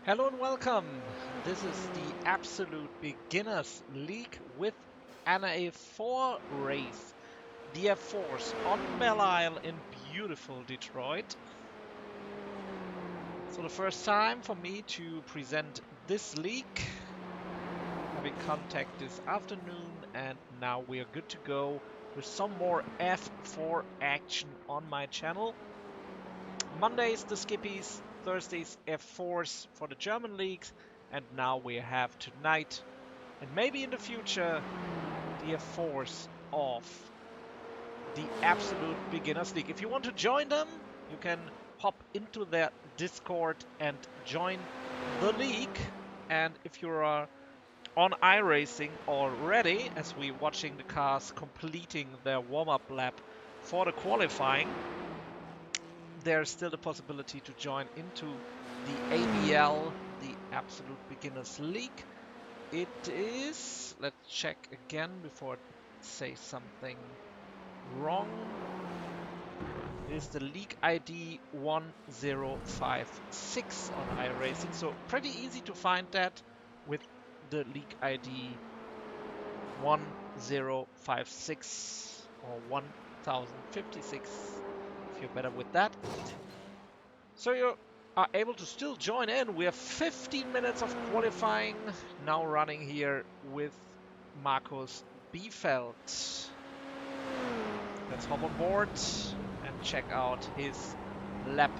Hello and welcome. This is the Absolute Beginners League with an A4 race. The F4s on Belle in beautiful Detroit. So the first time for me to present this league. Having contact this afternoon, and now we are good to go with some more F4 action on my channel. Mondays the Skippies, Thursdays F4s for the German leagues, and now we have tonight and maybe in the future the F4s of the Absolute Beginners League. If you want to join them, you can hop into their Discord and join the league. And if you are on iRacing already, as we're watching the cars completing their warm-up lap for the qualifying, there's still the possibility to join into the ABL, the Absolute Beginners League. It is, let's check again before I say something wrong. It is the league ID 1056 on iRacing, so pretty easy to find that with the league ID 1056 or 1056 if you're better with that. So you are able to still join in. We have 15 minutes of qualifying now running here with Markus Biefeld. Let's hop on board and check out his lap.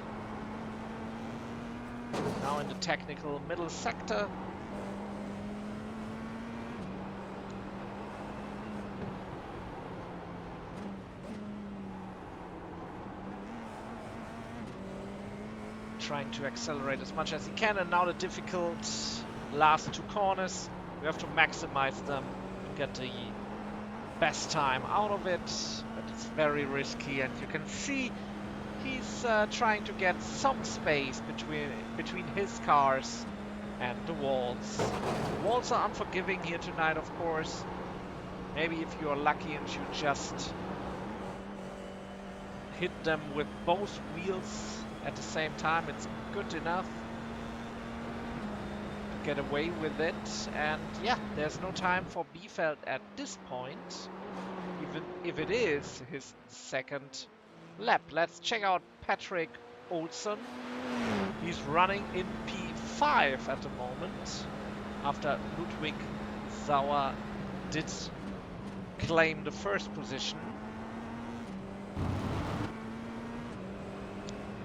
Now in the technical middle sector. Trying to accelerate as much as he can, and now the difficult last two corners. We have to maximize them to get the best time out of it, but it's very risky, and you can see he's trying to get some space between his cars and the walls. The walls are unforgiving here tonight, of course. Maybe if you're lucky and you just hit them with both wheels at the same time, it's good enough to get away with it. And yeah, there's no time for Biefeld at this point, even if it is his second lap. Let's check out Patrick Olsen. He's running in P5 at the moment after Ludwig Sauer did claim the first position.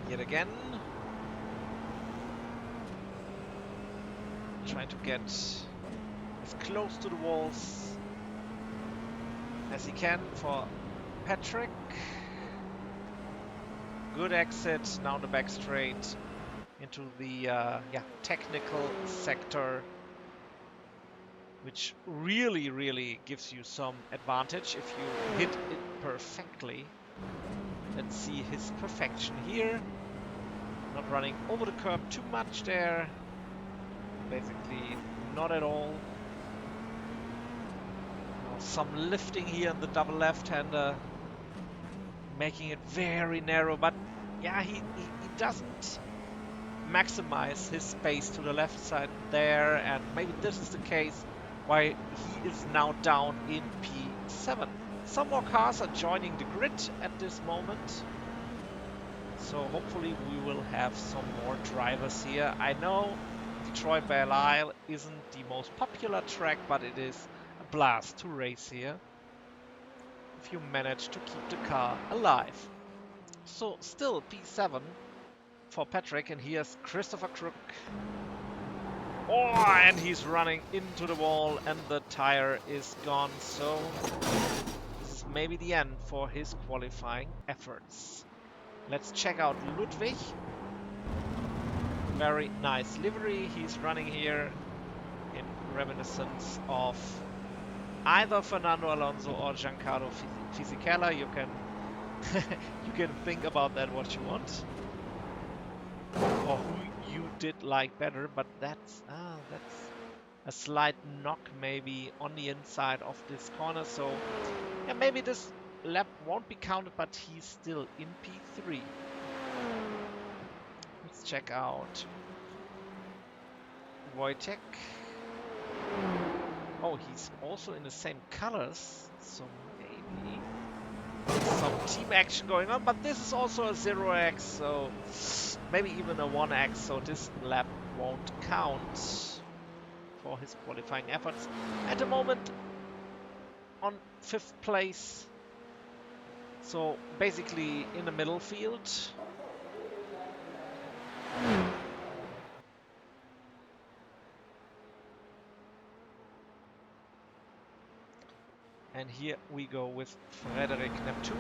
Yet again, trying to get as close to the walls as he can for Patrick. Good exit, now the back straight into the technical sector, which really gives you some advantage if you hit it perfectly. Let's see his perfection here. Not running over the curb too much there. Basically not at all. Some lifting here in the double left-hander, making it very narrow, but yeah, he doesn't maximize his space to the left side there, and maybe this is the case why he is now down in P7. Some more cars are joining the grid at this moment, so hopefully we will have some more drivers here. I know Detroit Belle Isle isn't the most popular track, but it is a blast to race here if you manage to keep the car alive. So still P7 for Patrick, and here's Christopher Crook. Oh, and he's running into the wall and the tire is gone, so this is maybe the end for his qualifying efforts. Let's check out Ludwig. Very nice livery he's running here in reminiscence of either Fernando Alonso or Giancarlo Fisichella. You can you can think about that what you want, or who you did like better, but that's a slight knock maybe on the inside of this corner, so yeah, maybe this lap won't be counted, but he's still in P3. Let's check out Wojtek. Oh, he's also in the same colors, so maybe some team action going on, but this is also a 0x, so maybe even a 1x, so this lap won't count for his qualifying efforts. At the moment on 5th place, so basically in the middle field. And here we go with Frederick Neptune.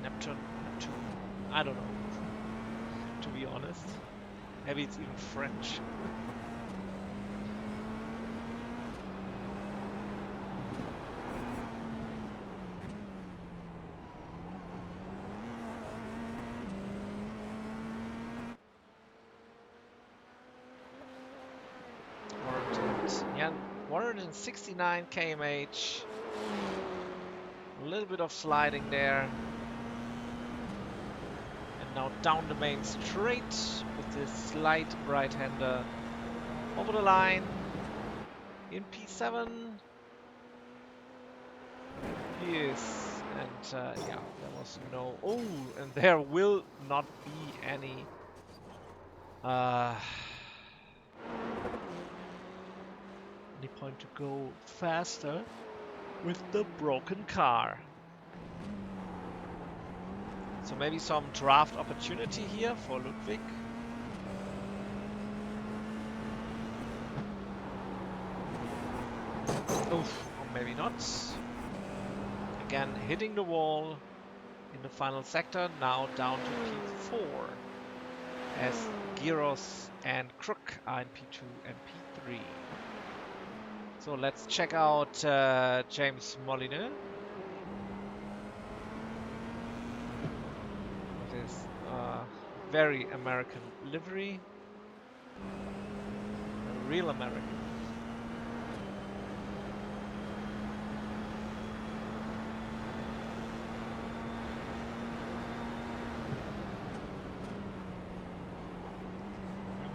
Neptune. I don't know, to be honest. Maybe it's even French. Yeah, 169 kmh. A little bit of sliding there. And now down the main straight with this slight right-hander over the line in P7. Yes, and yeah, there was no... Oh, and there will not be any... any point to go faster with the broken car. So maybe some draft opportunity here for Ludwig. Oof, or maybe not. Again, hitting the wall in the final sector, now down to P4. As Gyros and Crook are in P2 and P3. So let's check out James Molyneux. With his very American livery. A real American.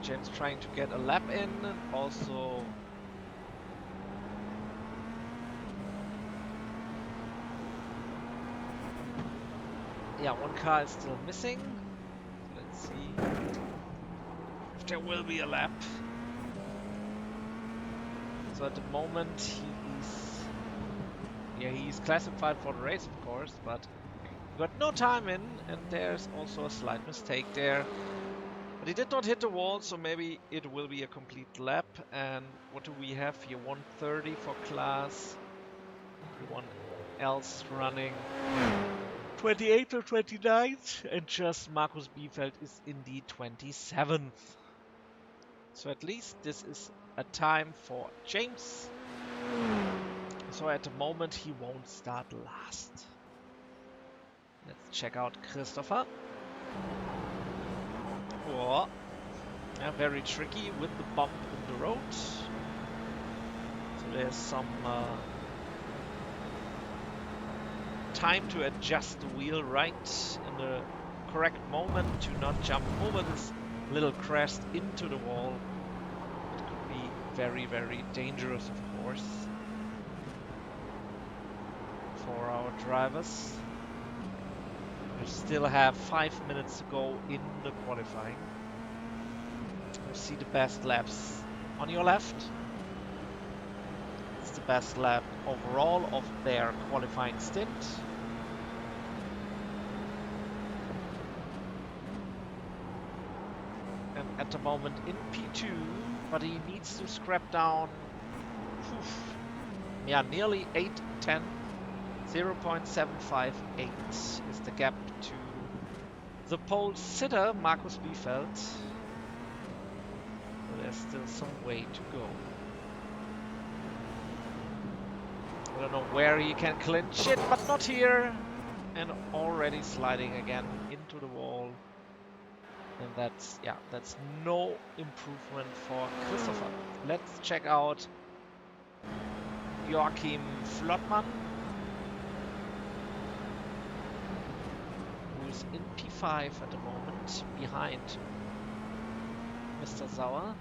James trying to get a lap in, also yeah, one car is still missing. Let's see if there will be a lap. So at the moment he's classified for the race, of course, but got no time in, and there's also a slight mistake there. But he did not hit the wall, so maybe it will be a complete lap. And what do we have here? 130 for class. Everyone else running 28th or 29th, and just Markus Biefeld is indeed 27th. So at least this is a time for James. So at the moment he won't start last. Let's check out Christopher. Oh, yeah, very tricky with the bump in the road. So there's some time to adjust the wheel right in the correct moment to not jump over this little crest into the wall. It could be very, very dangerous, of course, for our drivers. We still have 5 minutes to go in the qualifying. You see the best laps on your left. It's the best lap overall of their qualifying stint. And at the moment in P2, but he needs to scrap down, yeah, nearly 8-10. 0.758 is the gap to the pole sitter, Markus Biefeld. But there's still some way to go. I don't know where he can clinch it, but not here. And already sliding again into the wall. And that's, yeah, that's no improvement for Christopher. Let's check out Joachim Flottmann, who's in P5 at the moment, behind Mr. Sauer.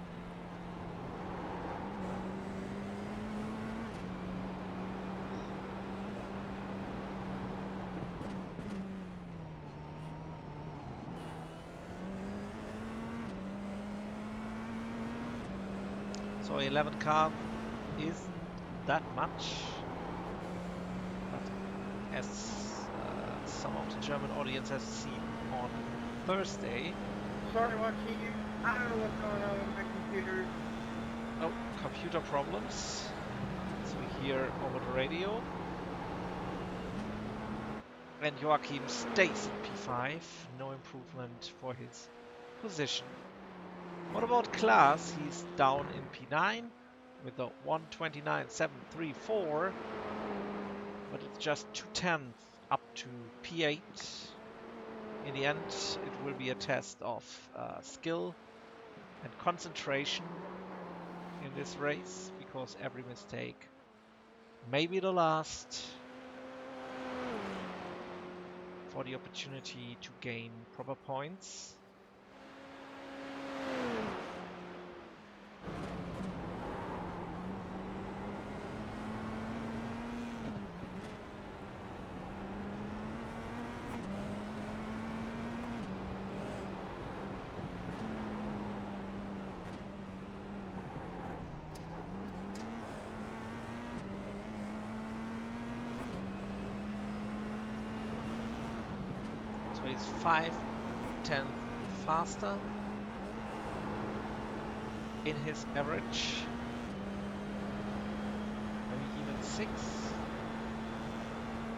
So 11 car isn't that much, but as some of the German audience has seen on Thursday. Sorry, watching you. I don't know what's going on with my computer. Oh, computer problems. So we hear over the radio. And Joachim stays in P5. No improvement for his position. What about Klaas? He's down in P9 with a 1:29.734, but it's just 2/10 up to P8. In the end, it will be a test of skill and concentration in this race, because every mistake may be the last for the opportunity to gain proper points. So he's 5/10 faster in his average, maybe even 6.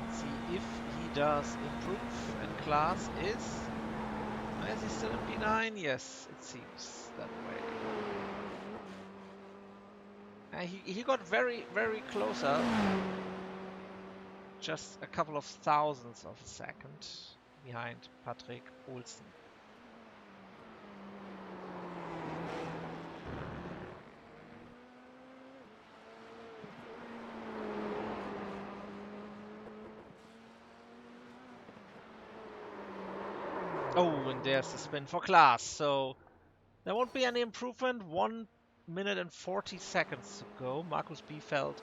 Let's see if he does improve. And Klaas is he still in P9? Yes, it seems that way. He got very closer, just a couple of thousandths of a second behind Patrick Olsen. Oh, and there's the spin for Klaas. So there won't be any improvement. 1 minute and 40 seconds to go. Markus Biefeld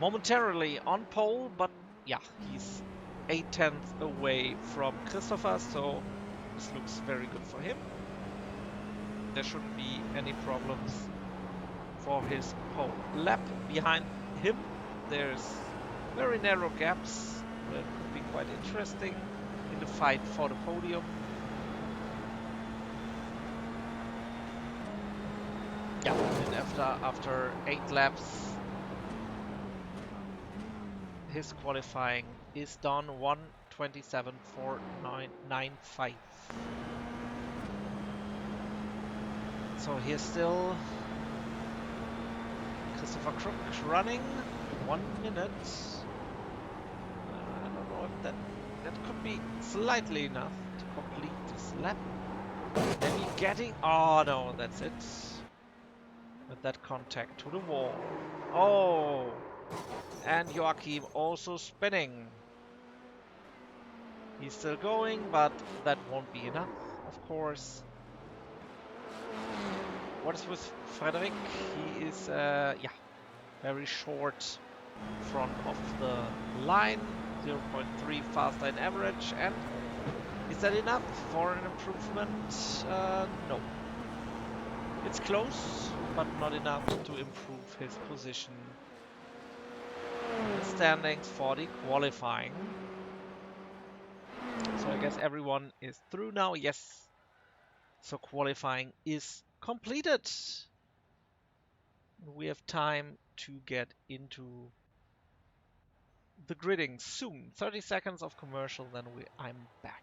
momentarily on pole, but yeah, he's 8/10 away from Christopher, so this looks very good for him. There shouldn't be any problems for his pole. Lap behind him, there's very narrow gaps that could be quite interesting in the fight for the podium. Yeah, and after 8 laps, his qualifying is done. 1:27.495. So here's still Christopher Crook running 1 minute. I don't know if that could be slightly enough to complete this lap. Maybe getting. Oh no, that's it. With that contact to the wall. Oh, and Joachim also spinning. He's still going, but that won't be enough, of course. What is with Frederick? He is, yeah, very short front of the line, 0.3 faster in average. And is that enough for an improvement? No. It's close, but not enough to improve his position in the standings for the qualifying. So I guess everyone is through now. Yes. So qualifying is completed. We have time to get into the gridding soon. 30 seconds of commercial, then I'm back.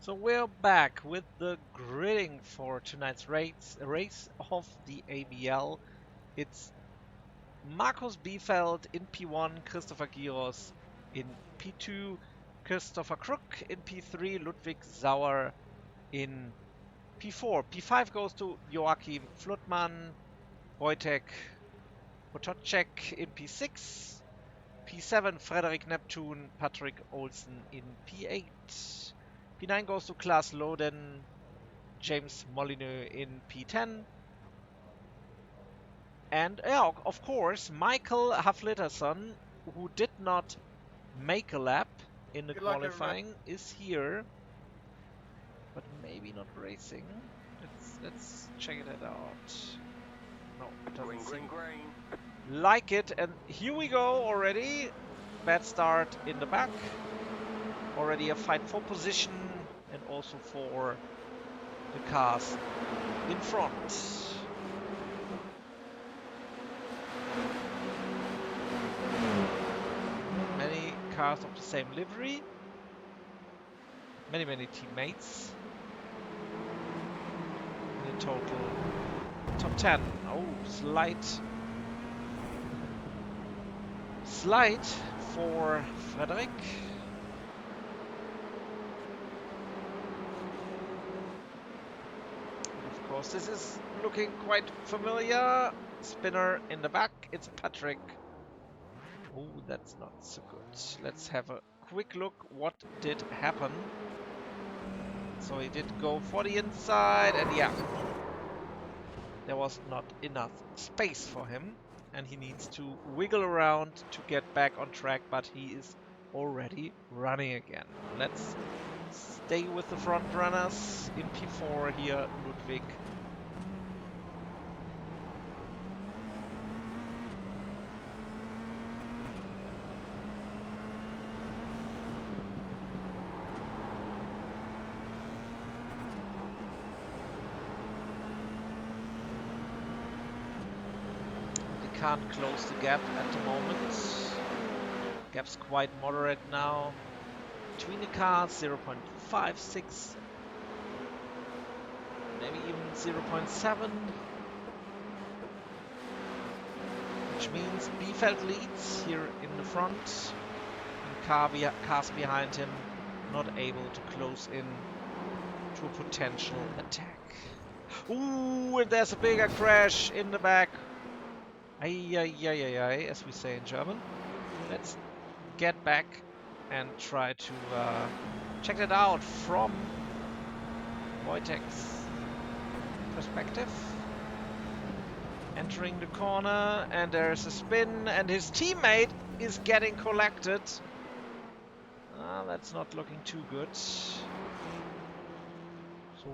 So we're back with the gridding for tonight's race of the ABL. It's Markus Biefeld in P1, Christopher Giros in P2, Christopher Kruk in P3, Ludwig Sauer in P4. P5 goes to Joachim Flutmann, Wojtek Potocek in P6, P7 Frederick Neptune, Patrick Olsen in P8. P9 goes to Klaas Loden, James Molyneux in P10. And yeah, of course, Michael Haflitterson, who did not make a lap in the Good luck, everybody. qualifying, is here, but maybe not racing. Let's check it out. No, it doesn't seem like it. And here we go already. Bad start in the back. Already a fight for position and also for the cars in front. Many cars of the same livery. Many teammates. In total, top 10. Oh, slide for Frederick. Of course, this is looking quite familiar. Spinner in the back. It's Patrick. Oh, that's not so good. Let's have a quick look what did happen. So he did go for the inside, and yeah, there was not enough space for him, and he needs to wiggle around to get back on track, but he is already running again. Let's stay with the front runners in P4 here, Ludwig. Can't close the gap at the moment. Gap's quite moderate now. Between the cars, 0.56, maybe even 0.7, which means Biefeld leads here in the front, and cars behind him not able to close in to a potential attack. Ooh, and there's a bigger crash in the back. Ay, ay, ay, ay, ay, as we say in German. Let's get back and try to check that out from Wojtek's perspective. Entering the corner, and there's a spin, and his teammate is getting collected. That's not looking too good. So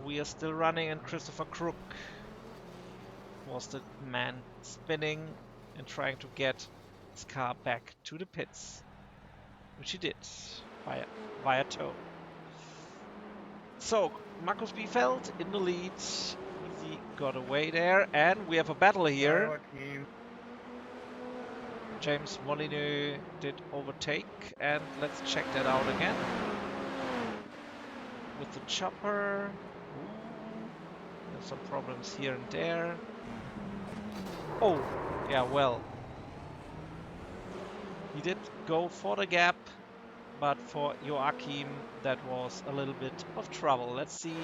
we are still running, and Christopher Kruk was the man spinning and trying to get his car back to the pits, which he did via tow. So Markus Biefeld in the lead. Easy got away there, and we have a battle here. James Molyneux did overtake, and let's check that out again with the chopper. Ooh, there's some problems here and there. Oh, yeah, well, he did go for the gap, but for Joachim that was a little bit of trouble. Let's see.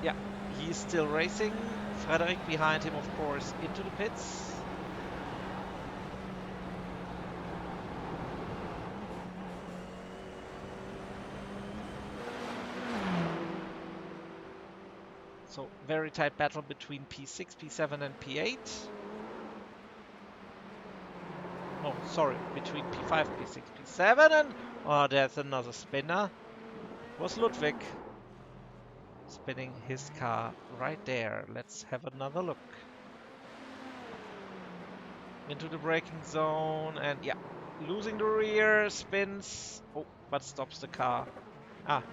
Yeah, he's still racing. Frederick behind him, of course, into the pits. So very tight battle between P6, P7 and P8. No, sorry, between P5, P6, P7 and... Oh, there's another spinner. It was Ludwig spinning his car right there. Let's have another look. Into the braking zone, and yeah, losing the rear, spins. Oh, but stops the car.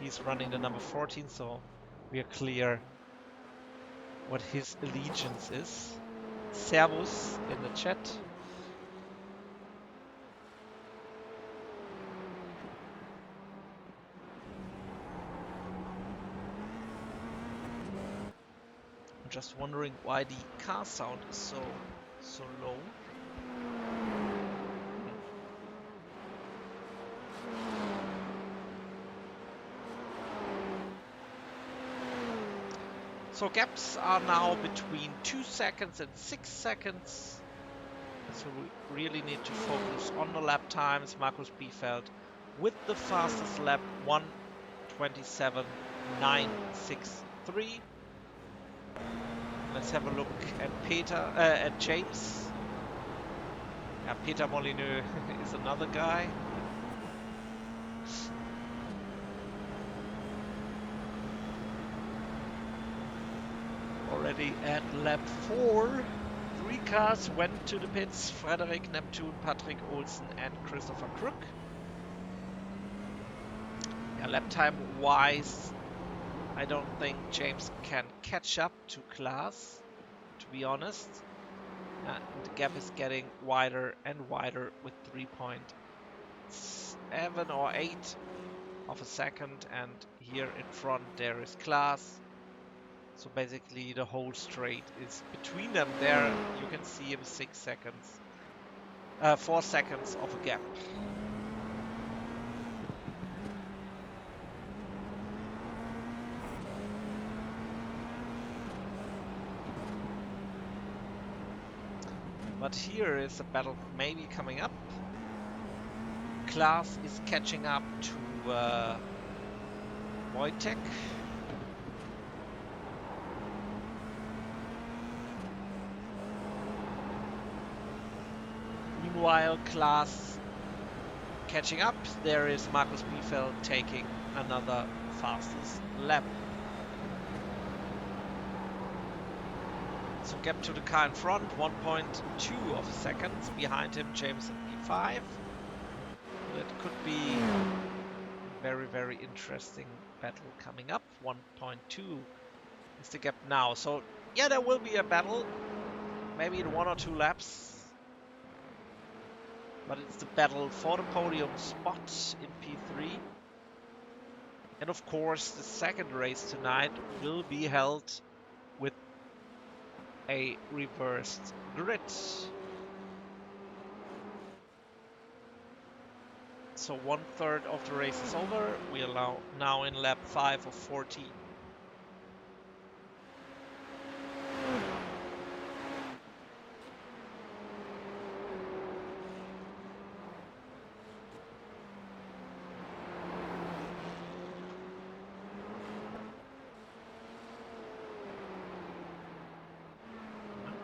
He's running the number 14, so we are clear what his allegiance is. Servus in the chat. I'm just wondering why the car sound is so low. So gaps are now between 2 seconds and 6 seconds. So we really need to focus on the lap times. Markus Biefeld with the fastest lap, 1:27.963. Let's have a look at at James. Yeah, Peter Molyneux is another guy. Already at lap 4. 3 cars went to the pits. Frederick Neptune, Patrick Olsen and Christopher Crook. Yeah, lap time wise, I don't think James can catch up to Klaas, to be honest. The gap is getting wider and wider with 3.7 or 8 of a second, and here in front there is Klaas. So basically the whole straight is between them. There you can see him 6 seconds, 4 seconds of a gap. But here is a battle maybe coming up. Klaas is catching up to Wojtek. Meanwhile, Klaas catching up. There is Markus Biefeld taking another fastest lap. So gap to the car in front, 1.2 of a second. Behind him, James in P5. That could be a very, very interesting battle coming up. 1.2 is the gap now. So yeah, there will be a battle, maybe in 1 or 2 laps. But it's the battle for the podium spot in P3. And of course, the second race tonight will be held with a reversed grid. So 1/3 of the race is over. We are now in lap 5 of 14.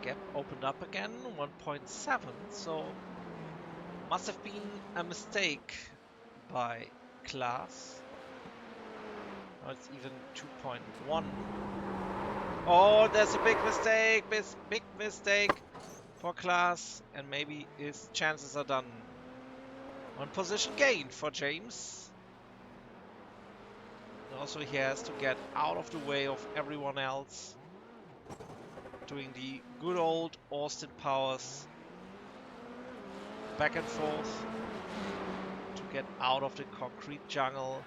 Gap opened up again, 1.7, so must have been a mistake by Klaas. Now it's even 2.1. Oh, there's a big mistake, big mistake for Klaas, and maybe his chances are done. 1 position gain for James. And also he has to get out of the way of everyone else, doing the good old Austin Powers back and forth to get out of the concrete jungle,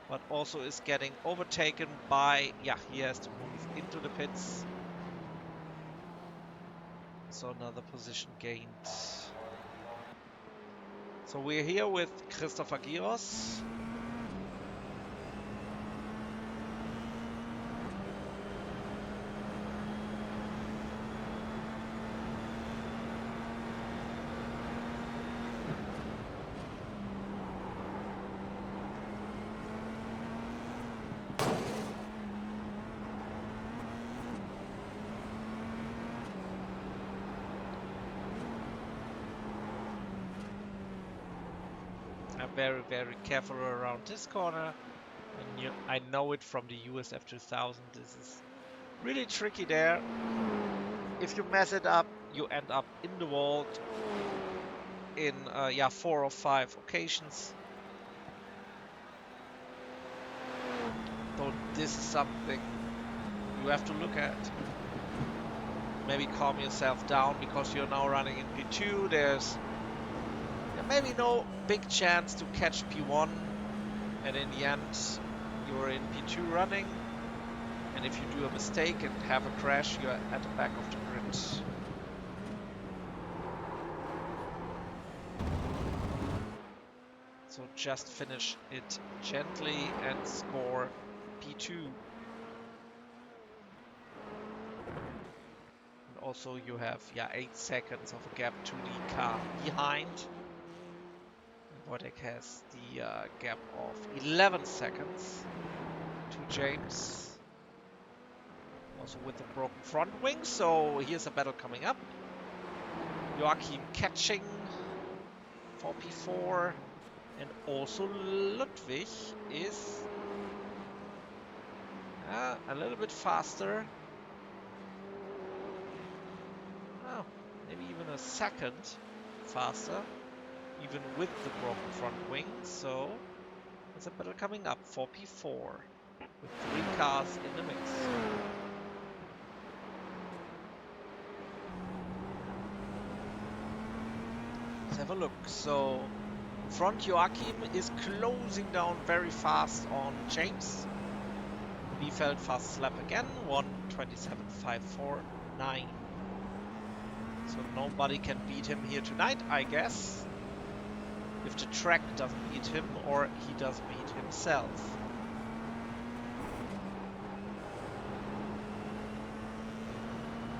but also is getting overtaken by, yeah, he has to move into the pits. So another position gained. So we're here with Christopher Giros. I'm very, very careful around this corner. And I know it from the USF 2000. This is really tricky there. If you mess it up, you end up in the wall in 4 or 5 occasions. So this is something you have to look at. Maybe calm yourself down because you're now running in P2. There's maybe no big chance to catch P1, and in the end you're in P2 running. And if you do a mistake and have a crash, you're at the back of the grid. So just finish it gently and score P2. And also you have 8 seconds of a gap to the car behind. Wojtek has the gap of 11 seconds to James. Also with the broken front wing, so here's a battle coming up. Joachim catching for P4, and also Ludwig is a little bit faster. Oh, maybe even a second faster, even with the broken front wing. So there's a battle coming up for P4 with 3 cars in the mix. Let's have a look. So front Joachim is closing down very fast on James. Biefeld fast lap again, 1:27.549. So nobody can beat him here tonight, I guess. If the track doesn't beat him or he does beat himself.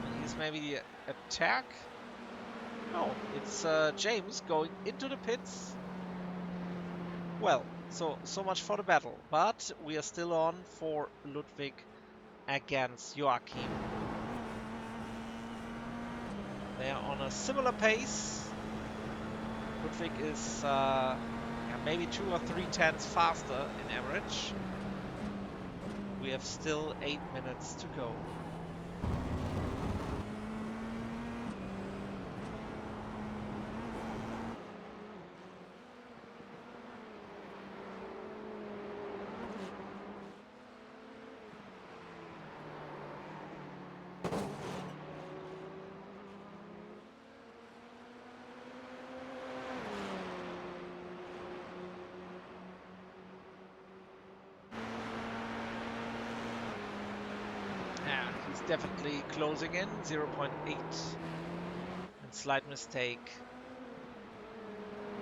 And here's maybe the attack. No, it's James going into the pits. Well, so much for the battle. But we are still on for Ludwig against Joachim. They are on a similar pace. Ludwig is maybe 2 or 3 tenths faster in average. We have still 8 minutes to go. He's definitely closing in, 0.8. And slight mistake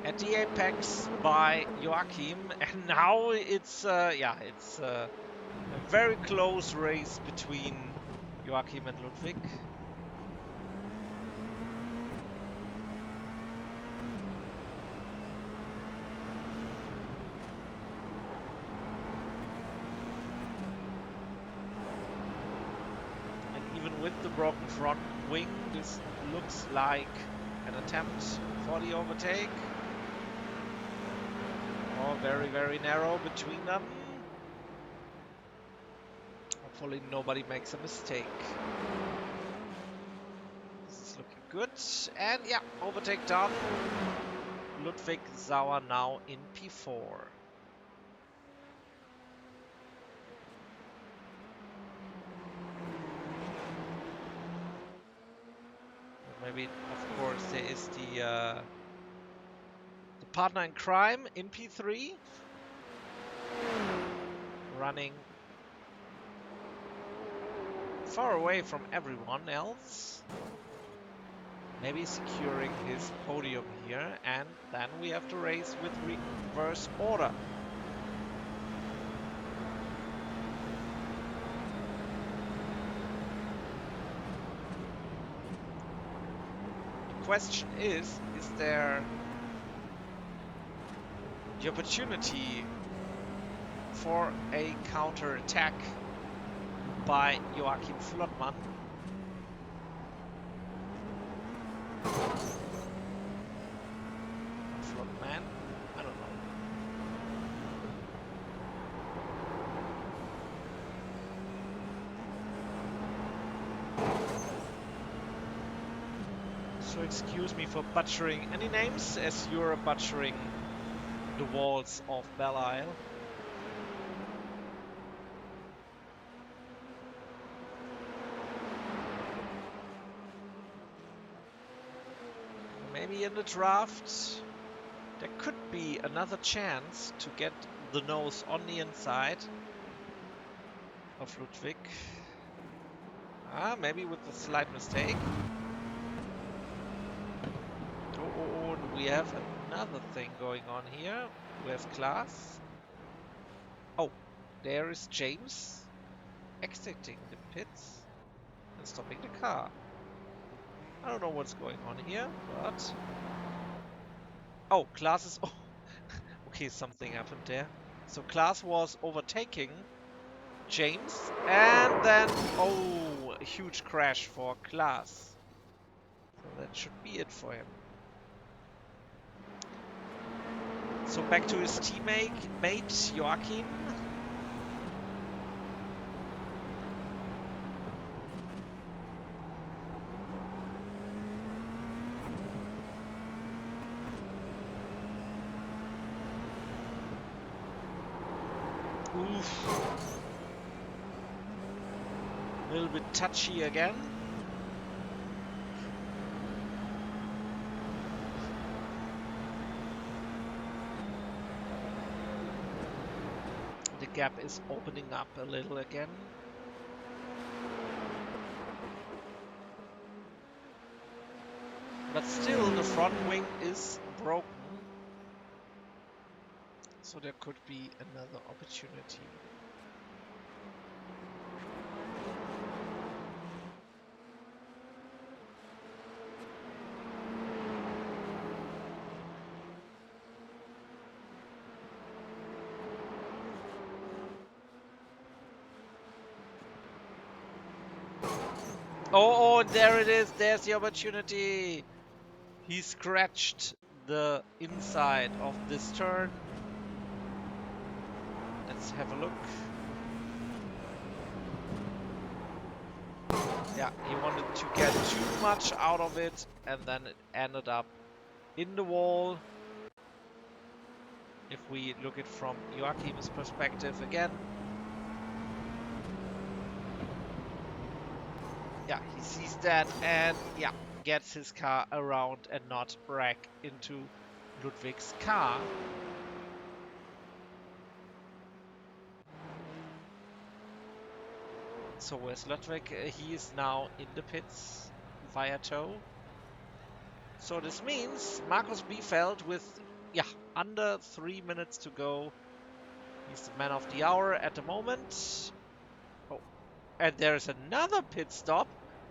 at the apex by Joachim. And now it's a very close race between Joachim and Ludwig. With the broken front wing, this looks like an attempt for the overtake. Oh, very, very narrow between them. Hopefully nobody makes a mistake. This is looking good. And yeah, overtake done. Ludwig Sauer now in P4. Maybe, of course, there is the partner in crime in P3, running far away from everyone else. Maybe securing his podium here, and then we have to race with reverse order. Question is there the opportunity for a counter-attack by Joachim Flottmann? Flottmann? I don't know. So excuse me for butchering any names, as you're butchering the walls of Belle. Maybe in the draft there could be another chance to get the nose on the inside of Ludwig. Maybe with a slight mistake. Oh, and we have another thing going on here. Where's Klaas? Oh, there is James exiting the pits and stopping the car. I don't know what's going on here, but... Oh, Klaas is... Oh, okay, something happened there. So Klaas was overtaking James, and then... Oh, a huge crash for Klaas. So that should be it for him. So back to his teammate, Joachim. Oof. A little bit touchy again. The gap is opening up a little again. But still, the front wing is broken. So there could be another opportunity. Oh, there it is. There's the opportunity. He scratched the inside of this turn. Let's have a look. Yeah, he wanted to get too much out of it, and then it ended up in the wall. If we look at it from Joachim's perspective again. Yeah, he sees that and yeah, gets his car around and not wreck into Ludwig's car. So where's Ludwig? He is now in the pits via tow. So this means Markus Biefeld with under 3 minutes to go. He's the man of the hour at the moment. Oh, and there's another pit stop.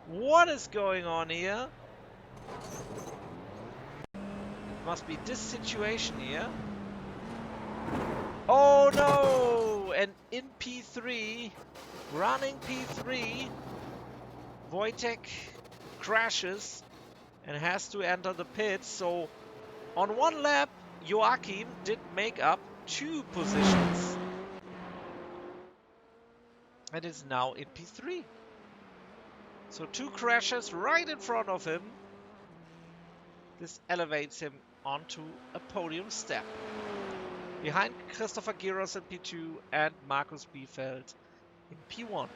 What is going on here? It must be this situation here. Oh no! And in P3, running P3, Wojtek crashes and has to enter the pits. So on one lap, Joachim did make up 2 positions. And is now in P3. So 2 crashes right in front of him. This elevates him onto a podium step. Behind Christopher Giros in P2 and Markus Biefeld in P1.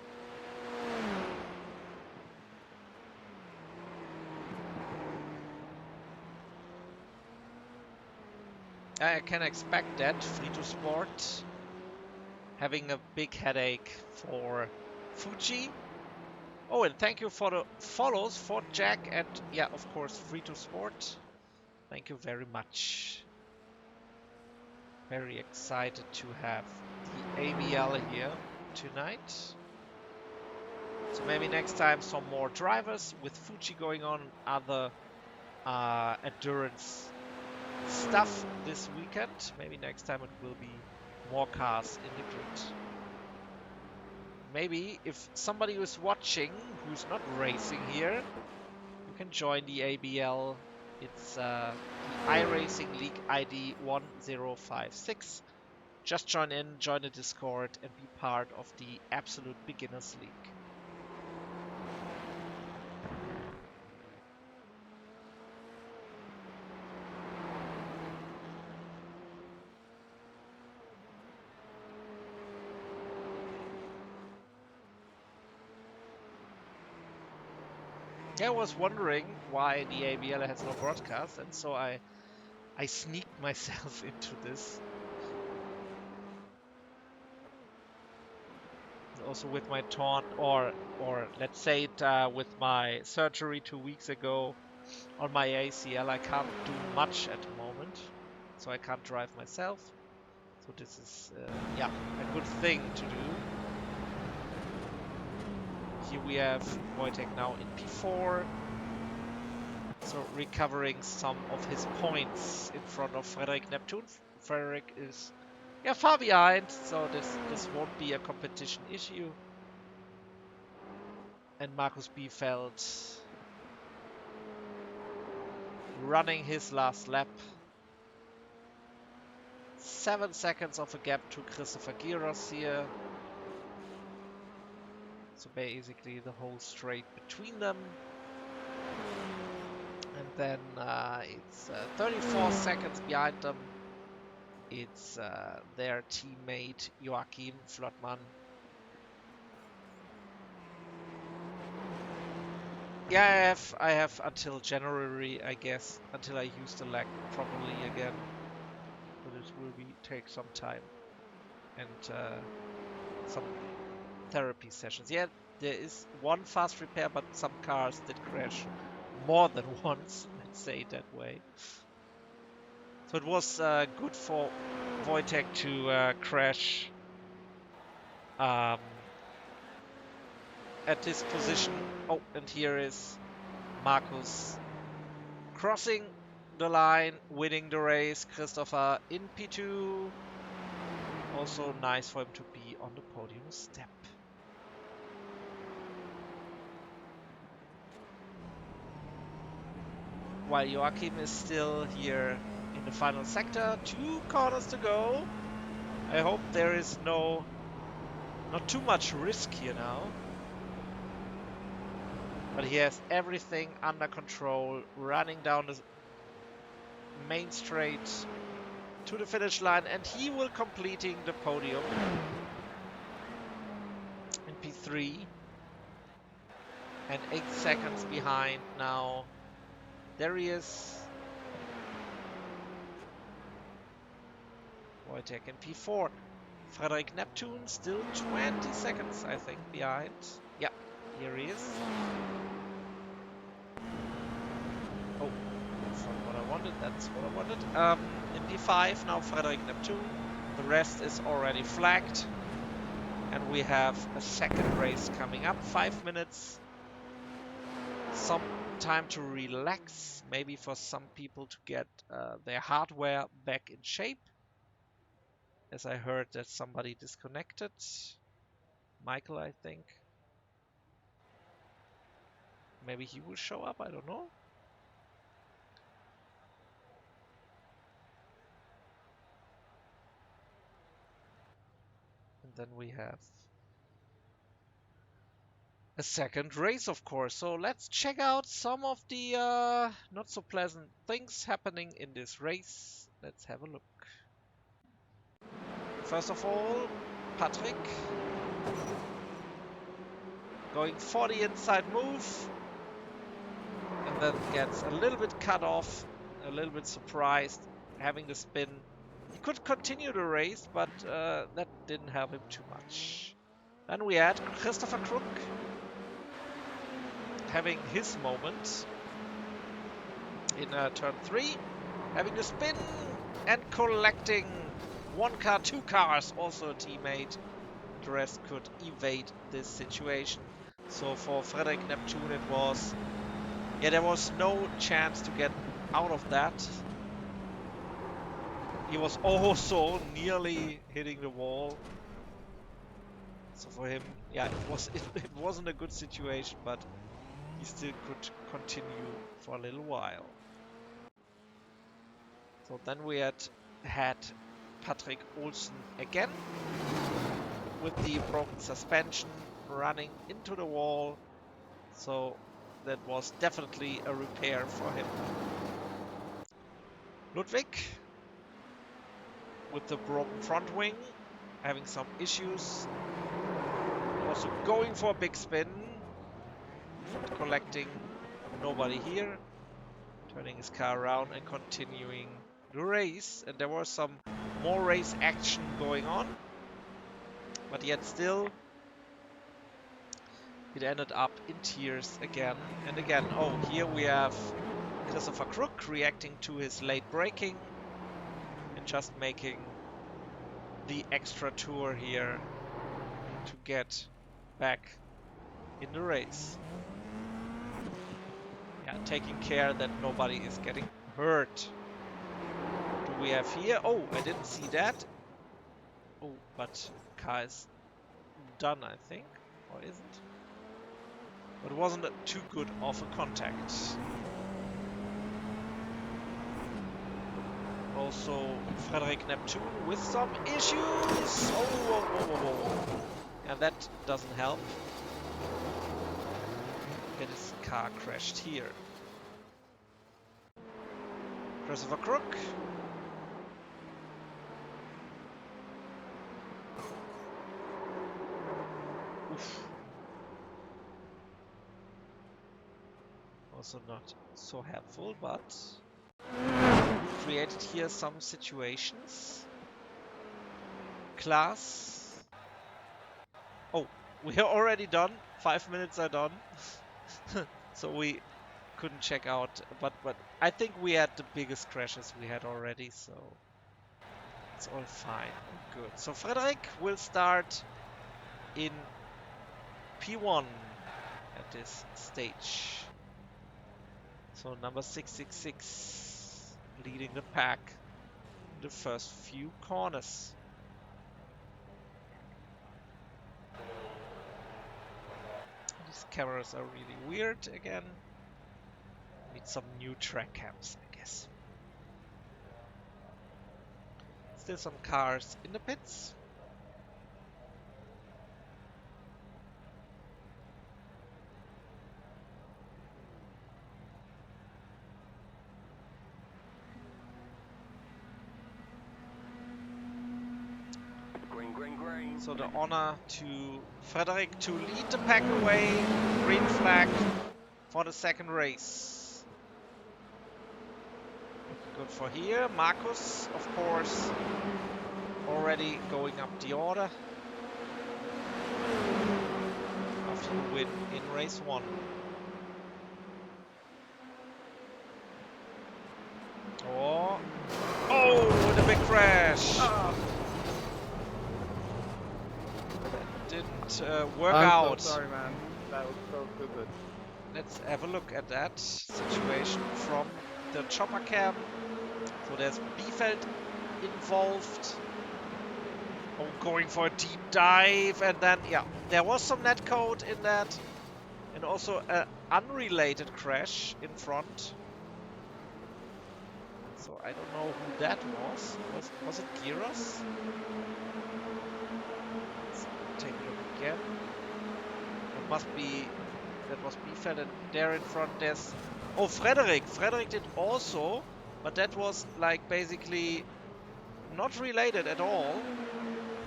I can expect that, Free2 Sport having a big headache for Fuji. Oh, and thank you for the follows for Jack and yeah, of course, Free2 Sport. Thank you very much. Very excited to have the ABL here tonight. So maybe next time some more drivers with Fuji going on, other endurance stuff this weekend. Maybe next time it will be more cars in the grid. Maybe if somebody who's watching who's not racing here, you can join the ABL. It's the iRacing League ID 1056. Just join in, join the Discord, and be part of the Absolute Beginners League. I was wondering why the ABL has no broadcast, and so I sneaked myself into this. also with my taunt, or let's say it with my surgery 2 weeks ago on my ACL, I can't do much at the moment, so I can't drive myself. So this is yeah, a good thing to do. Here we have Wojtek now in P4. So recovering some of his points in front of Frederick Neptune. Frederick is far behind, so this won't be a competition issue. And Markus Biefeld running his last lap. 7 seconds of a gap to Christopher Giros here. So basically the whole straight between them. And then it's 34 seconds behind them. It's their teammate Joachim Flottmann. Yeah, I have until January, I guess, until I use the leg properly again. So this will take some time and some therapy sessions. Yeah, there is one fast repair, but some cars did crash more than once, let's say it that way. So it was good for Wojtek to crash at this position. Oh, and here is Markus crossing the line, winning the race. Christopher in P2. Also nice for him to be on the podium step. While Joachim is still here in the final sector. 2 corners to go. I hope there is not too much risk here now. But he has everything under control, running down the main straight to the finish line, and he will completing the podium in P3. And 8 seconds behind now. There he is. Wojtek in P4. Frederick Neptune still 20 seconds, I think, behind. Yeah, here he is. Oh, that's not what I wanted. That's what I wanted. In P5 now, Frederick Neptune. The rest is already flagged. And we have a second race coming up. 5 minutes. Some time to relax. Maybe for some people to get their hardware back in shape. As I heard that somebody disconnected. Michael, I think. Maybe he will show up, I don't know. And then we have a second race, of course. So let's check out some of the not so pleasant things happening in this race. Let's have a look. First of all, Patrick going for the inside move. And then gets a little bit cut off, a little bit surprised, having the spin. He could continue the race, but that didn't help him too much. Then we had Christopher Crook having his moment in turn 3, having the spin and collecting 1 car, 2 cars, also a teammate. The rest could evade this situation. So for Frederick Neptune it was, there was no chance to get out of that. He was also nearly hitting the wall. So for him, it wasn't a good situation, but he still could continue for a little while. So then we had Patrick Olsen again with the broken suspension running into the wall. So that was definitely a repair for him. Ludwig with the broken front wing, having some issues. Also going for a big spin, collecting nobody here, turning his car around and continuing the race. And there was some more race action going on, but yet still It ended up in tears again and again. Oh, here we have Christopher Crook reacting to his late braking and just making the extra tour here to get back in the race. Yeah, taking care that nobody is getting hurt. What do we have here? Oh, I didn't see that. Oh, but car is done, I think. Or isn't? But it wasn't too good of a contact. Also, Frederick Neptune with some issues. Oh, whoa, whoa, whoa, whoa. And that doesn't help. Get his car crashed here. Christopher Crook. Oof. Also not so helpful, but created here some situations. Class. Oh, we are already done. 5 minutes are done. So we couldn't check out, but I think we had the biggest crashes we had already, so it's all fine, all good. So Frederick will start in P1 at this stage. So number 666 leading the pack in the first few corners. These cameras are really weird again. Need some new track cams, I guess. Still some cars in the pits. So the honor to Frederick to lead the pack away. Green flag for the second race. Good for here. Marcus, of course, already going up the order after the win in race 1. Oh, the big crash! Didn't work out. I'm so sorry, man. That was so stupid. Let's have a look at that situation from the chopper cam. So there's Biefeld involved. Oh, going for a deep dive, and then yeah, there was some netcode in that, and also an unrelated crash in front. So I don't know who that was. Was it Giros? Let's take a look again. It must be, that was Biefeld, and there in front there's, oh, Frederick. Frederick did also, but that was like basically not related at all.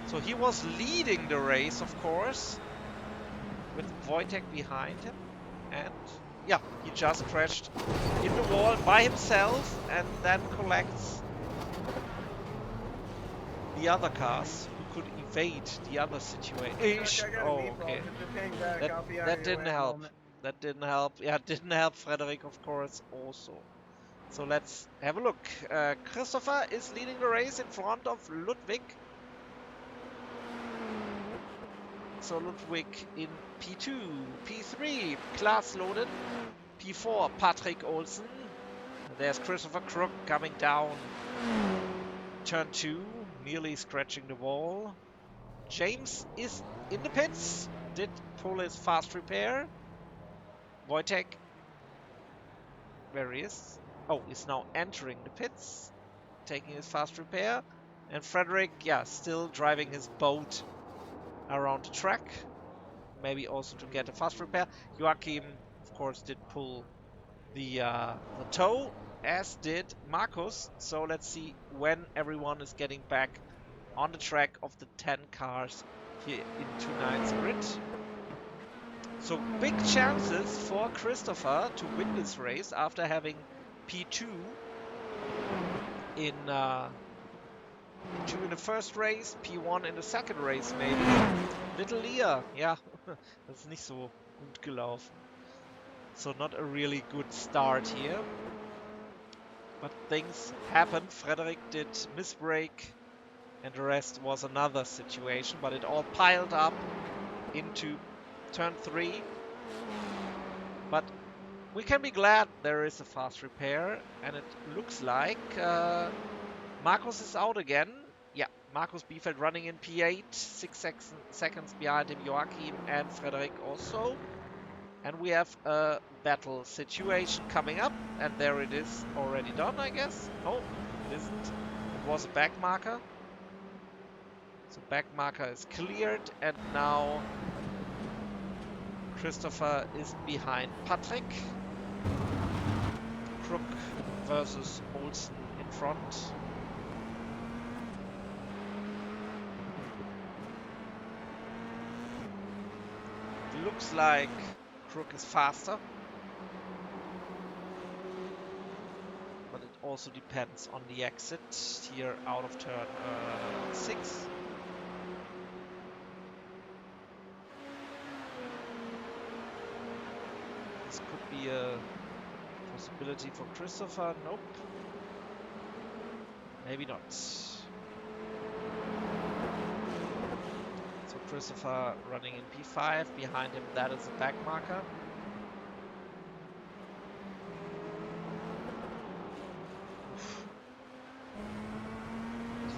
So he was leading the race, of course, with Wojtek behind him, and yeah, he just crashed in the wall by himself and then collects the other cars who could evade the other situation. Oh, okay. That didn't help. That didn't help. Yeah, it didn't help Frederick, of course, also. So let's have a look. Christopher is leading the race in front of Ludwig. So Ludwig in P2, P3, Klaas loaded, P4, Patrick Olsen. There's Christopher Crook coming down. Turn 2, nearly scratching the wall. James is in the pits, did pull his fast repair. Wojtek, where he is? Oh, he's now entering the pits, taking his fast repair. And Frederick, yeah, still driving his boat around the track, maybe also to get a fast repair. Joachim, of course, did pull the tow, as did Marcus. So let's see when everyone is getting back on the track of the 10 cars here in tonight's grid. So big chances for Christopher to win this race after having P2 in P2 in the first race, P1 in the second race maybe. Little Leah, ja, das ist nicht so Gut gelaufen. So not a really good start here. But things happened. Frederick did misbrake, and the rest was another situation. But it all piled up into turn 3. But we can be glad there is a fast repair, and it looks like Markus is out again. Yeah, Markus Biefeld running in P8, 6 seconds behind him, Joachim and Frederick also. And we have a battle situation coming up, and there it is, already done, I guess. No, it isn't. It was a back marker. So back marker is cleared, and now Christopher is behind Patrick. Crook versus Olsen in front. It looks like Crook is faster. But it also depends on the exit here out of turn 6. This could be a possibility for Christopher. Nope. Maybe not. So Christopher running in P5. Behind him, that is a back marker.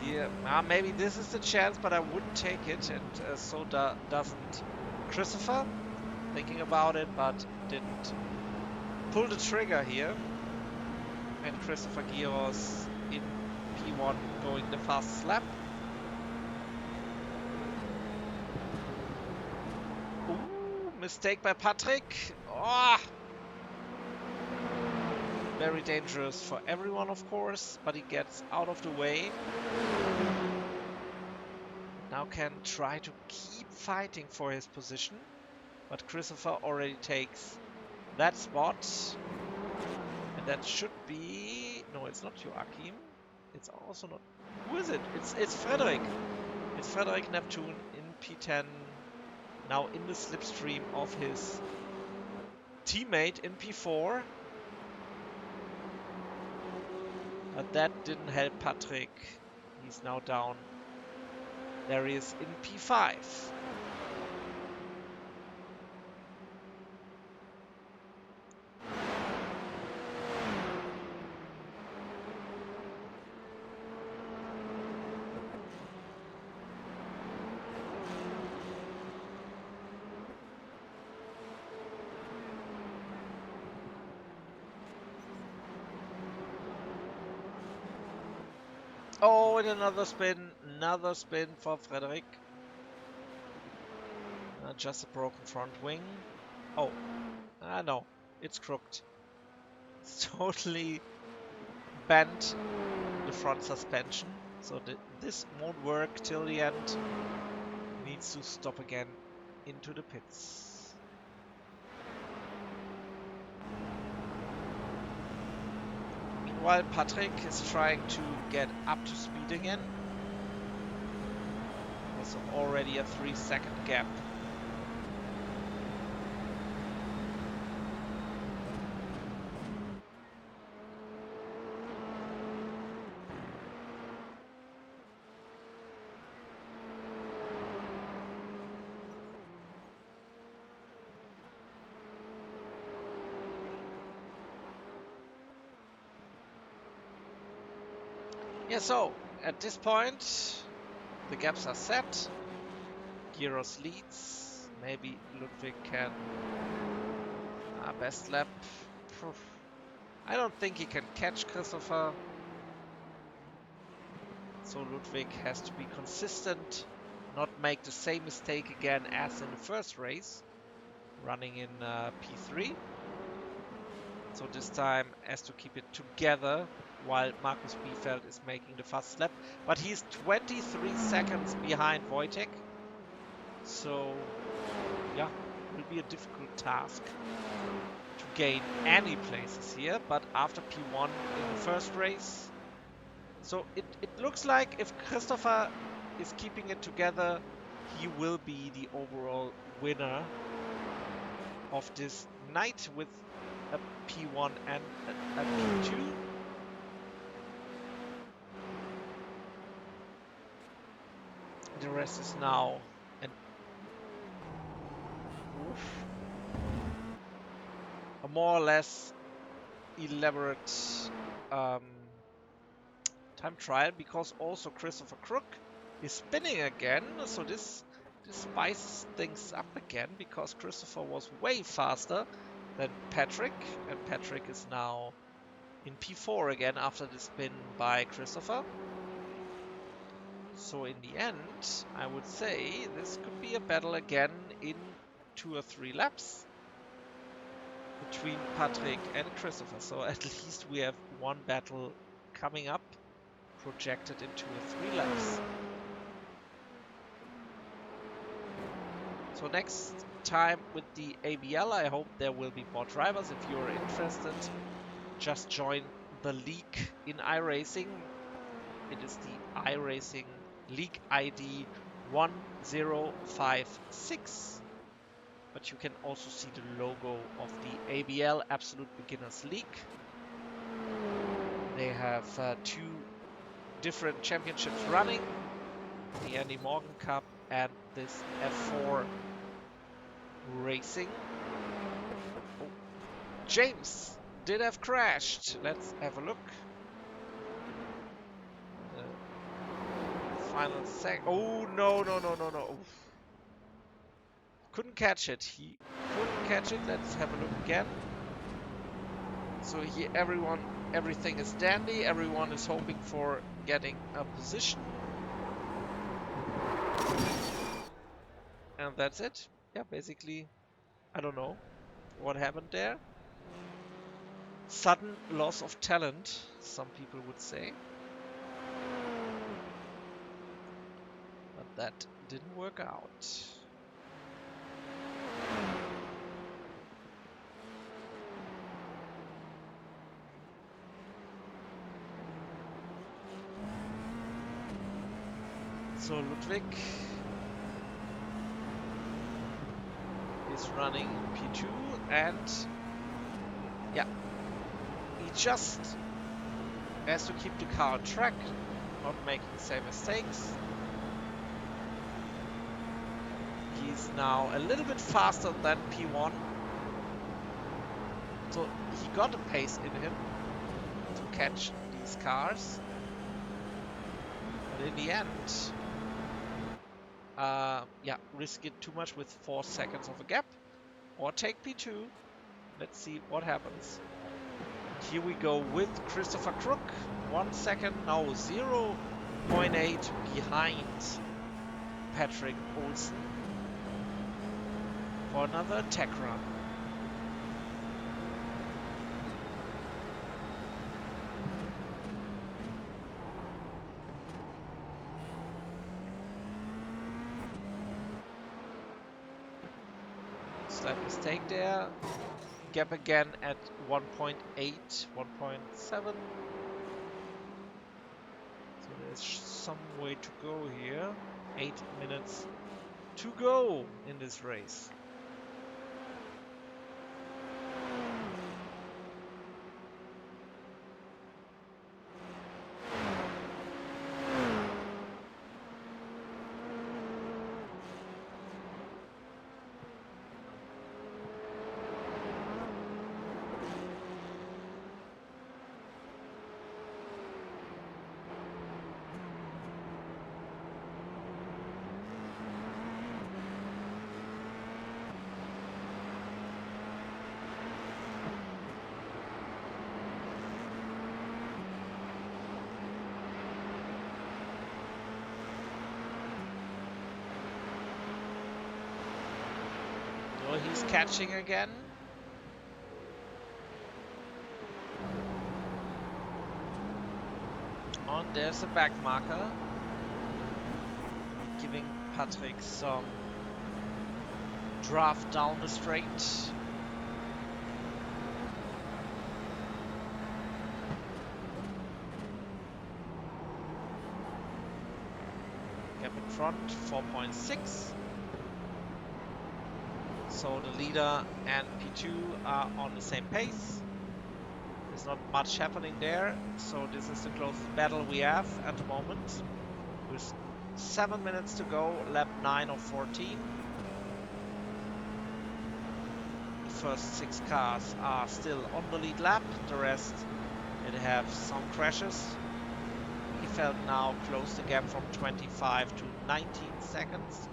Here, maybe this is the chance, but I wouldn't take it, and so doesn't Christopher. Thinking about it, but didn't pull the trigger here. And Christopher Giros in P1 going the fastest lap. Ooh, mistake by Patrick. Oh! Very dangerous for everyone, of course, but he gets out of the way. Now can try to keep fighting for his position, but Christopher already takes that spot. And that should be... No, it's not Joachim. It's also not... Who is it? It's Frederick. It's Frederick Neptune in P10. Now in the slipstream of his teammate in P4. But that didn't help Patrick. He's now down. There he is in P5. Oh, and another spin for Frederick. Just a broken front wing. Oh, no, it's crooked. It's totally bent, the front suspension, so this won't work till the end. Needs to stop again into the pits. Meanwhile, Patrick is trying to get up to speed again. There's already a 3-second gap. Yeah, so at this point, the gaps are set. Giros leads. Maybe Ludwig can... best lap. I don't think he can catch Christopher. So Ludwig has to be consistent, not make the same mistake again as in the first race, running in P3. So this time has to keep it together while Markus Biefeld is making the fastest lap. But he's 23 seconds behind Wojtek. So, yeah, it will be a difficult task to gain any places here. But after P1 in the first race. So it looks like if Christopher is keeping it together, he will be the overall winner of this night with a P1 and a P2. The rest is now a more or less elaborate time trial, because also Christopher Crook is spinning again, so this spices things up again, because Christopher was way faster than Patrick, and Patrick is now in P4 again after the spin by Christopher. So in the end, I would say this could be a battle again in 2 or 3 laps between Patrick and Christopher. So at least we have one battle coming up, projected in 2 or 3 laps. So next time with the ABL, I hope there will be more drivers. If you're interested, just join the league in iRacing. It is the iRacing League ID 1056. But you can also see the logo of the ABL, Absolute Beginners League. They have 2 different championships running, the Andy Morgan Cup and this F4 Racing. Oh, James did have crashed. Let's have a look. Final sec. Oh, no. Oof. Couldn't catch it. He couldn't catch it. Let's have a look again. So here everything is dandy. Everyone is hoping for getting a position. And that's it. Yeah, basically, I don't know what happened there. Sudden loss of talent, some people would say. But that didn't work out. So Ludwig is running P2, and yeah, he just has to keep the car on track, not making the same mistakes. He's now a little bit faster than P1, so he got a pace in him to catch these cars. But in the end, yeah, risk it too much with 4 seconds of a gap, or take P2. Let's see what happens. Here we go with Christopher Crook. 1 second, now 0.8 behind Patrick Olsen for another attack run. Slight mistake there. Gap again at 1.8, 1.7. So there's some way to go here. 8 minutes to go in this race. He's catching again. And there's a back marker, giving Patrick some draft down the straight. Gap in front, 4.6. So the leader and P2 are on the same pace. There's not much happening there, so this is the closest battle we have at the moment. With 7 minutes to go, lap 9 of 14. The first 6 cars are still on the lead lap, the rest did have some crashes. Feld now closed the gap from 25 to 19 seconds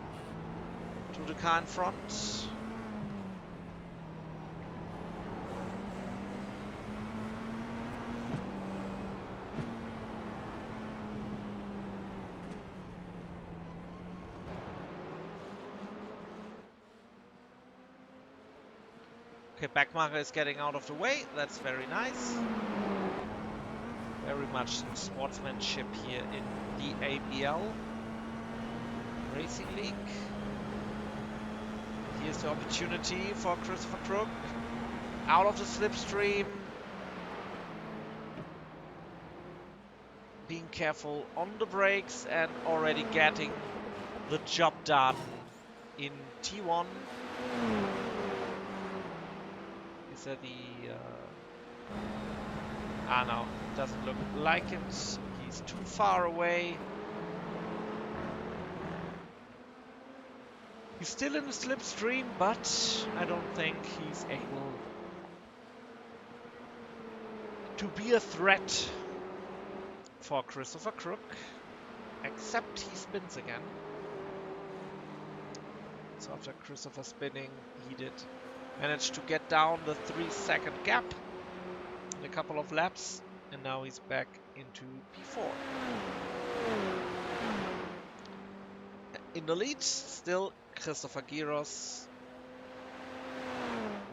to the car in front. Okay, Backmarker is getting out of the way. That's very nice. Very much sportsmanship here in the ABL Racing League. Here's the opportunity for Christopher Crook. Out of the slipstream. Being careful on the brakes and already getting the job done in T1. Is that the... no, doesn't look like it. He's too far away. He's still in the slipstream, but I don't think he's able to be a threat for Christopher Crook, except he spins again. So after Christopher spinning, he did manage to get down the 3-second gap in a couple of laps, and now he's back into P4. In the lead, still Christopher Giros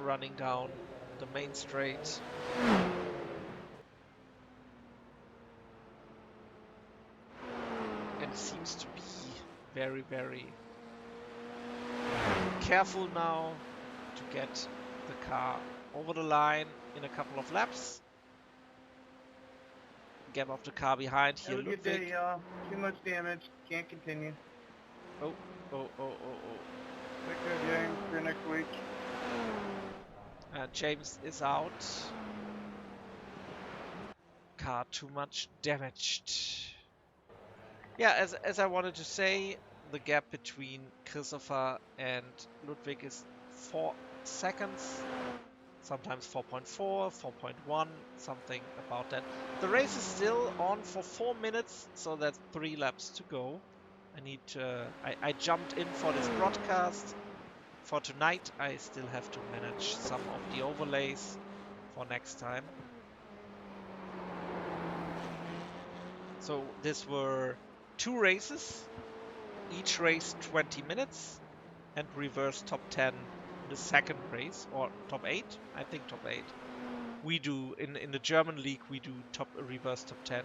running down the main straight. And seems to be very, very careful now to get the car over the line in a couple of laps. Gap of the car behind here, Have a good day, y'all. Too much damage. Can't continue. Oh. Take care, James. See you next week. James is out. Car too much damaged. Yeah, as I wanted to say, the gap between Christopher and Ludwig is 4 seconds. Sometimes 4.4, 4.1, something about that. The race is still on for 4 minutes, so that's 3 laps to go. I jumped in for this broadcast. For tonight, I still have to manage some of the overlays for next time. So these were 2 races, each race 20 minutes, and reverse top 10 in the second race, or top 8, I think top 8. We do, in the German league, we do reverse top 10.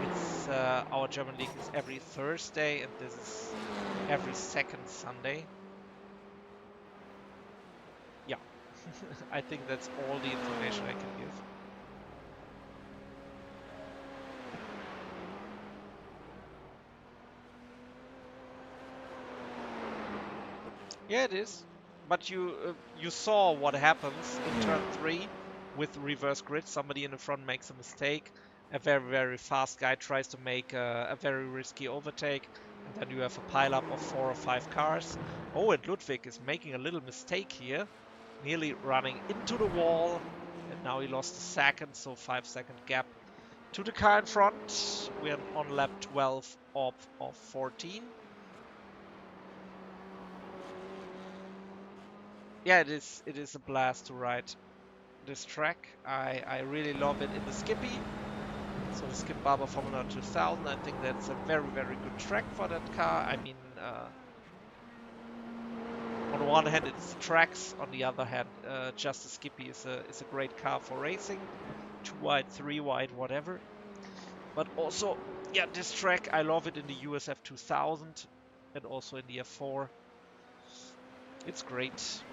It's our German league is every Thursday, and this is every second Sunday. Yeah, I think that's all the information I can give. Yeah, it is. But you saw what happens in turn 3 with reverse grid. Somebody in the front makes a mistake. A very, very fast guy tries to make a very risky overtake. And then you have a pileup of 4 or 5 cars. Oh, and Ludwig is making a little mistake here. Nearly running into the wall. And now he lost a second, so 5-second gap to the car in front. We're on lap 12 of 14. Yeah, it is a blast to ride this track. I really love it in the Skippy. So the Skip Barber Formula 2000, I think that's a very, very good track for that car. I mean, on the one hand it's tracks, on the other hand just the Skippy is a great car for racing. 2 wide, 3 wide, whatever. But also, yeah, this track, I love it in the USF 2000 and also in the F4. It's great.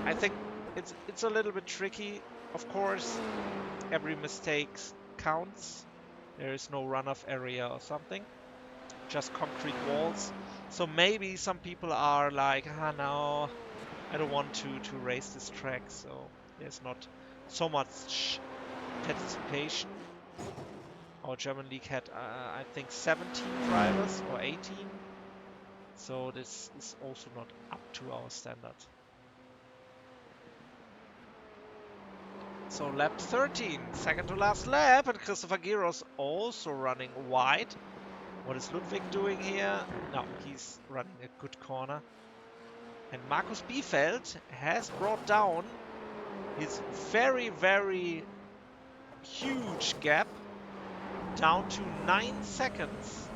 I think it's a little bit tricky. Of course, every mistake counts. There is no runoff area or something. Just concrete walls. So maybe some people are like, ah, no, I don't want to race this track, so there's not so much participation. Our German league had, I think, 17 drivers or 18. So this is also not up to our standard. So lap 13, second to last lap, and Christopher Giros also running wide. What is Ludwig doing here? No, he's running a good corner. And Markus Biefeld has brought down his very, very huge gap down to 9 seconds.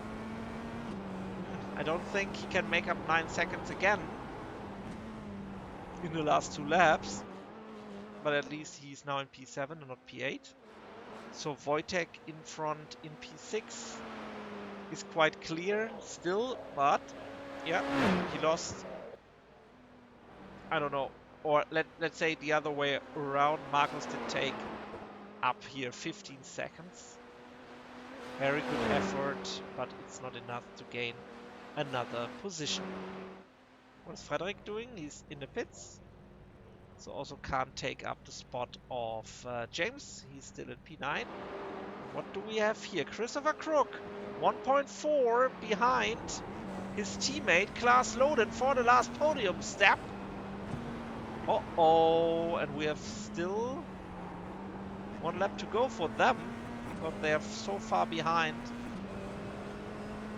I don't think he can make up 9 seconds again in the last 2 laps. But at least he's now in P7 and not P8. So Wojtek in front in P6 is quite clear still, but yeah, he lost, I don't know, or let's say the other way around. Marcus did take up here 15 seconds. Very good effort, but it's not enough to gain another position. What is Frederick doing? He's in the pits. So also can't take up the spot of James. He's still in P9. What do we have here? Christopher Crook, 1.4 behind his teammate Klaas Loden for the last podium step. Uh-oh, and we have still 1 lap to go for them because they are so far behind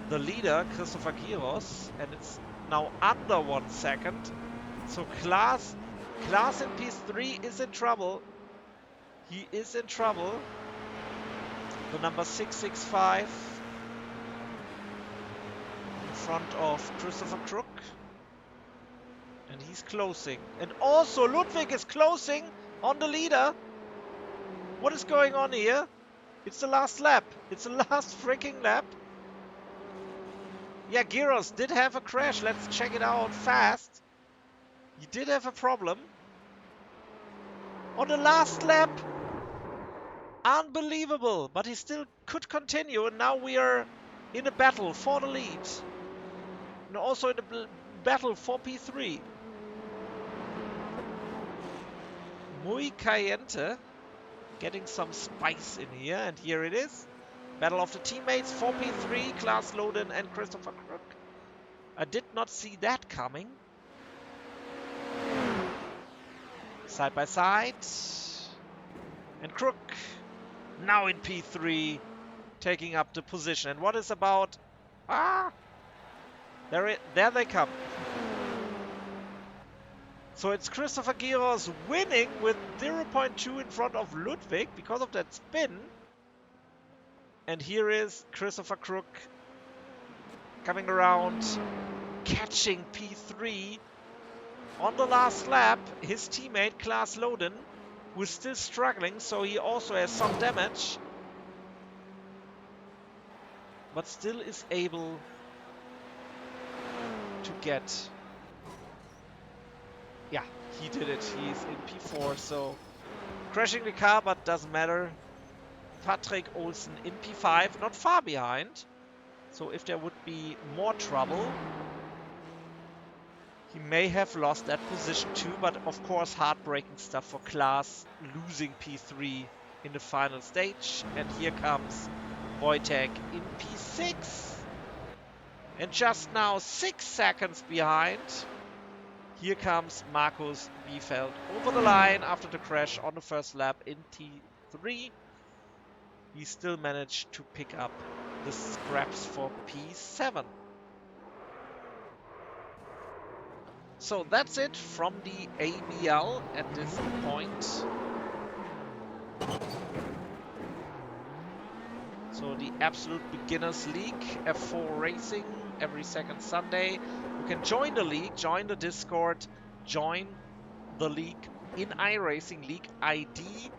the leader, Christopher Giros, and it's now under 1 second. So Klaas in P3 is in trouble. He is in trouble. The number 665 in front of Christopher Crook. And he's closing. And also Ludwig is closing on the leader. What is going on here? It's the last lap. It's the last freaking lap. Yeah, Giros did have a crash. Let's check it out fast. He did have a problem. On the last lap. Unbelievable. But he still could continue. And now we are in a battle for the lead. And also in a battle for P3. Muy caliente. Getting some spice in here. And here it is. Battle of the teammates for P3. Klaas Loden and Christopher Crook. I did not see that coming. Side by side. And Crook now in P3. Taking up the position. And what is about... Ah! There they come. So it's Christopher Giros winning with 0.2 in front of Ludwig because of that spin. And here is Christopher Crook coming around, catching P3 on the last lap. His teammate Klaas Loden, who is still struggling, so he also has some damage, but still is able to get... Yeah, he did it. He's in P4, so crashing the car, but doesn't matter. Patrick Olsen in P5, not far behind. So if there would be more trouble, he may have lost that position too. But of course, heartbreaking stuff for Klaas, losing P3 in the final stage. And here comes Wojtek in P6. And just now 6 seconds behind. Here comes Markus Biefeld over the line after the crash on the first lap in T3. He still managed to pick up the scraps for P7. So that's it from the ABL at this point. So the absolute beginners league, F4 racing every second Sunday. You can join the league, join the Discord, join the league in iRacing League ID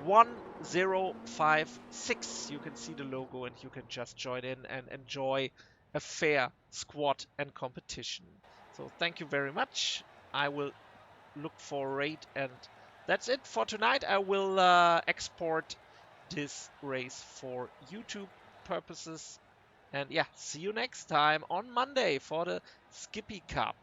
1056. You can see the logo and you can just join in and enjoy a fair squad and competition. So thank you very much. I will look for rate, and that's it for tonight. I will export this race for YouTube purposes And yeah, see you next time on Monday for the Skippy Cup.